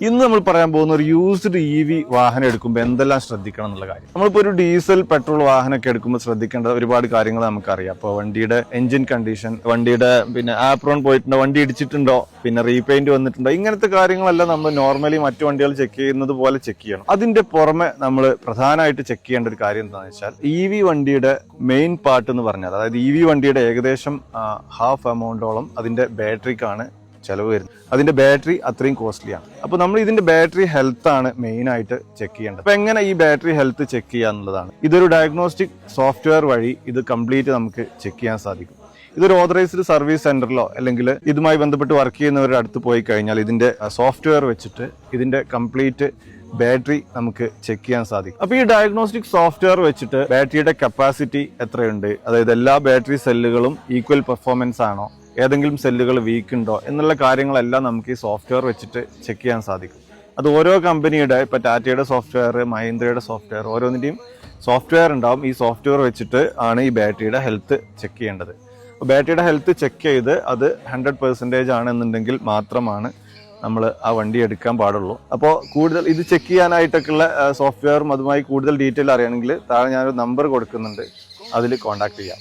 ഇന്ന് നമ്മൾ പറയാൻ പോകുന്ന ഒരു യൂസ്ഡ് EV വാഹനം എടുക്കുമ്പോൾ എന്തെല്ലാം ശ്രദ്ധിക്കണം എന്നുള്ള കാര്യം. നമ്മളിപ്പോൾ ഒരു ഡീസൽ പെട്രോൾ വാഹനമൊക്കെ എടുക്കുമ്പോൾ ശ്രദ്ധിക്കേണ്ട ഒരുപാട് കാര്യങ്ങൾ നമുക്കറിയാം. അപ്പോൾ വണ്ടിയുടെ എഞ്ചിൻ കണ്ടീഷൻ, വണ്ടിയുടെ ആപ്രോൺ പോയിട്ടുണ്ടോ, വണ്ടി ഇടിച്ചിട്ടുണ്ടോ, റീപെയിന്റ് വന്നിട്ടുണ്ടോ, ഇങ്ങനത്തെ കാര്യങ്ങളെല്ലാം നമ്മൾ നോർമലി മറ്റു വണ്ടികൾ ചെക്ക് ചെയ്യുന്നത് പോലെ ചെക്ക് ചെയ്യണം. അതിന്റെ പുറമെ നമ്മൾ പ്രധാനമായിട്ട് ചെക്ക് ചെയ്യേണ്ട ഒരു കാര്യം എന്താണെന്ന് വെച്ചാൽ EV വണ്ടിയുടെ മെയിൻ പാർട്ട് എന്ന് പറഞ്ഞാൽ, അതായത് EV വണ്ടിയുടെ ഏകദേശം ഹാഫ് എമൗണ്ടോളം അതിന്റെ ബാറ്ററിക്കാണ് ചെലവ് വരുന്നത്. അതിന്റെ ബാറ്ററി അത്രയും കോസ്റ്റ്ലി ആണ്. അപ്പോൾ നമ്മൾ ഇതിന്റെ ബാറ്ററി ഹെൽത്ത് ആണ് മെയിൻ ആയിട്ട് ചെക്ക് ചെയ്യേണ്ടത്. അപ്പൊ എങ്ങനെ ഈ ബാറ്ററി ഹെൽത്ത് ചെക്ക് ചെയ്യുക എന്നുള്ളതാണ്. ഇതൊരു ഡയഗ്നോസ്റ്റിക് സോഫ്റ്റ്വെയർ വഴി ഇത് കംപ്ലീറ്റ് നമുക്ക് ചെക്ക് ചെയ്യാൻ സാധിക്കും. ഇതൊരു ഓതറൈസ്ഡ് സർവീസ് സെന്ററിലോ അല്ലെങ്കിൽ ഇതുമായി ബന്ധപ്പെട്ട് വർക്ക് ചെയ്യുന്നവരുടെ അടുത്ത് പോയി കഴിഞ്ഞാൽ ഇതിന്റെ സോഫ്റ്റ്വെയർ വെച്ചിട്ട് ഇതിന്റെ കംപ്ലീറ്റ് ബാറ്ററി നമുക്ക് ചെക്ക് ചെയ്യാൻ സാധിക്കും. അപ്പൊ ഈ ഡയഗ്നോസ്റ്റിക് സോഫ്റ്റ്വെയർ വെച്ചിട്ട് ബാറ്ററിയുടെ കപ്പാസിറ്റി എത്രയുണ്ട്, അതായത് എല്ലാ ബാറ്ററി സെല്ലുകളും ഈക്വൽ പെർഫോമൻസ് ആണോ, ഏതെങ്കിലും സെല്ലുകൾ വീക്ക് ഉണ്ടോ എന്നുള്ള കാര്യങ്ങളെല്ലാം നമുക്ക് ഈ സോഫ്റ്റ്വെയർ വെച്ചിട്ട് ചെക്ക് ചെയ്യാൻ സാധിക്കും. അത് ഓരോ കമ്പനിയുടെ, ഇപ്പൊ ടാറ്റയുടെ സോഫ്റ്റ്വെയർ, മഹീന്ദ്രയുടെ സോഫ്റ്റ്വെയർ, ഓരോന്നിന്റെയും സോഫ്റ്റ്വെയർ ഉണ്ടാവും. ഈ സോഫ്റ്റ്വെയർ വെച്ചിട്ട് ആണ് ഈ ബാറ്ററിയുടെ ഹെൽത്ത് ചെക്ക് ചെയ്യേണ്ടത്. ബാറ്ററിയുടെ ഹെൽത്ത് ചെക്ക് ചെയ്ത് അത് 100% ആണെന്നുണ്ടെങ്കിൽ മാത്രമാണ് നമ്മൾ ആ വണ്ടി എടുക്കാൻ പാടുള്ളൂ. അപ്പോൾ കൂടുതൽ ഇത് ചെക്ക് ചെയ്യാനായിട്ടൊക്കെയുള്ള സോഫ്റ്റ്വെയറും അതുമായി കൂടുതൽ ഡീറ്റെയിൽ അറിയണമെങ്കിൽ താഴെ ഞാനൊരു നമ്പർ കൊടുക്കുന്നുണ്ട്, അതിൽ കോൺടാക്ട് ചെയ്യാം.